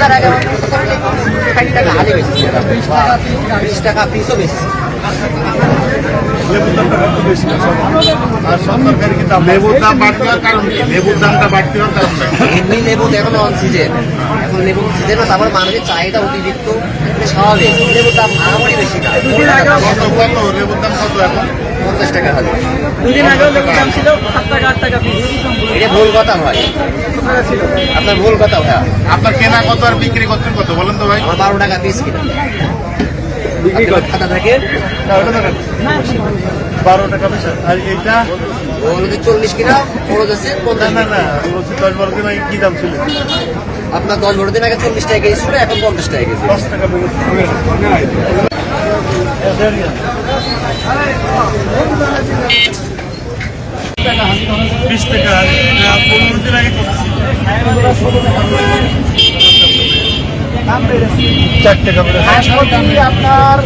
রোজার আগে 60 টাকা হালি বেশি, 20 টাকা পিসও বেশি। লেবুর দাম বাড়তি হওয়ার কারণ কি? লেবুর দামটা বাড়তি হওয়ার কারণ এমনি লেবু তো এখন অন সিজন, এখন লেবু সিজন না, তারপর মানুষের চাহিদা অতিরিক্ত, স্বাভাবিক। লেবুর দাম আহামরি বেশি না। কত লেবুর দাম কত এখন? 50 টাকা হালি। 2 দিন আগেও লেবুর দাম ছিল 7 টাকা 8 টাকা পিস। এটা ভুল কথা হয়, আপনার ভুল কথা ভাইয়া। আপনার কেনা কত আর বিক্রি করছেন কত বলেন তো ভাই? আমার 12 টাকা পিস কিনা খাতা থাকে, 12 টাকা বেশি। আর এইটা ওগুলো 40 কিনা, খরচ আছে 50 না টাকা। না 10-12 দিন আগে কি দাম ছিল? আপনার 10-12 দিন আগে 40 টাকা কেজি ছিল, এখন 50 টাকা কেজি। 10 টাকা বেড়েছে। 20 টাকা 15 দিন আগে কত ছিল? 4 টাকা বেড়েছে। আপনার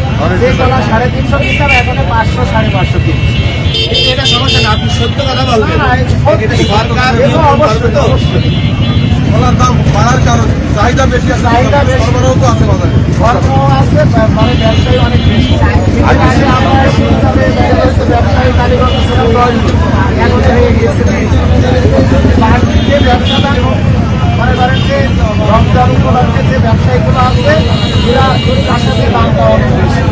যে কলা 350 কিনতাম এখন 500 550 কিনছি। এটা সমস্যা না, আপনি সত্য কথা বলবেন। সরকার কলার দাম বাড়ার কারণ চাহিদা বেশি আছে, চাহিদা বেশি। সরবরাহ তো আছে বাজারে। কর্ম আছে, মানে ব্যবসায়ী অনেক বেশি। আগে আমরা শীতকালে দেখা যাচ্ছে ব্যবসায়ী কালীগঞ্জ ছিল 10 দিন, এখন হয়ে গিয়েছে 20 দিন। বাড়তি যে ব্যবসাটা মনে করেন যে রমজান উপলক্ষে যে ব্যবসায়ীগুলো আছে, এরা তার সাথে দামটা অনেক বেশি।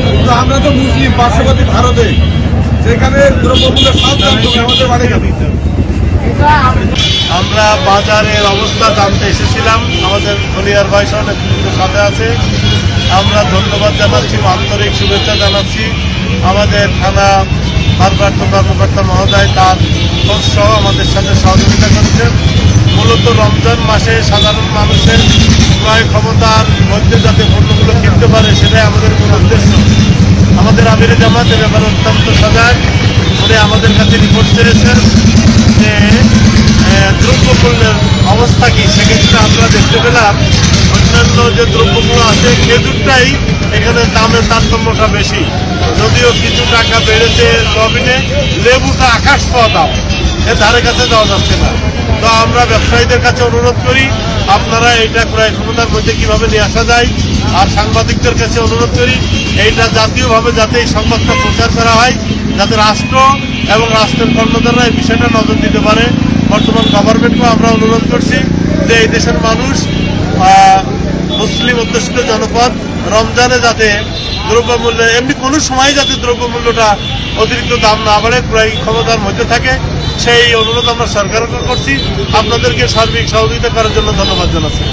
কিন্তু আমরা তো মুসলিম, পার্শ্ববর্তী ভারতে, যেখানে দ্রব্যমূল্যের সব দাম কমে, আমাদের বাড়ে যাবে। এটা আমরা বাজারের অবস্থা জানতে এসেছিলাম, আমাদের হলিয়ার ভাই সহ নেতৃত্বের সাথে আছে। আমরা ধন্যবাদ জানাচ্ছি, আন্তরিক শুভেচ্ছা জানাচ্ছি আমাদের থানা ভারপ্রাপ্ত কর্মকর্তা মহোদয়, তার খোঁজ সহ আমাদের সাথে সহযোগিতা করেছেন। মূলত রমজান মাসে সাধারণ মানুষের ক্রয় ক্ষমতার মধ্যে যাতে পণ্যগুলো কিনতে পারে, সেটাই আমাদের মূল উদ্দেশ্য। আমাদের আমিরে জামাত এ ব্যাপারে অত্যন্ত সজাগ। উনি আমাদের কাছে রিপোর্ট করেছেন যে দ্রব্যমূল্যের অবস্থা কি। সেক্ষেত্রে আমরা দেখতে পেলাম অন্যান্য যে দ্রব্যগুলো আছে, খেজুরটাই এখানে দামের তারতম্যটা বেশি, যদিও কিছু টাকা বেড়েছে সয়াবিনে। লেবুটা আকাশ ছোঁয়া দাম, এর ধারে কাছে যাওয়া যাচ্ছে না। তো আমরা ব্যবসায়ীদের কাছে অনুরোধ করি, আপনারা এইটা ক্রয় ক্ষমতার মধ্যে কিভাবে নিয়ে আসা যায়। আর সাংবাদিকদের কাছে অনুরোধ করি, এইটা জাতীয়ভাবে যাতে এই সংবাদটা প্রচার করা হয়, যাতে রাষ্ট্র এবং রাষ্ট্রের কর্মকর্তারা এই বিষয়টা নজর দিতে পারে। বর্তমান গভর্নমেন্টকেও আমরা অনুরোধ করছি যে এই দেশের মানুষ, মুসলিম অধ্যুষিত জনপদ, রমজানে যাতে দ্রব্যমূল্য এমনি কোনো সময় যাতে দ্রব্যমূল্যটা অতিরিক্ত দাম না বাড়ে, ক্রয় ক্ষমতার মধ্যে থাকে, সেই অনুরোধ আমরা সরকারকে করছি। আপনাদেরকে সার্বিক সহযোগিতা করার জন্য ধন্যবাদ জানাচ্ছি।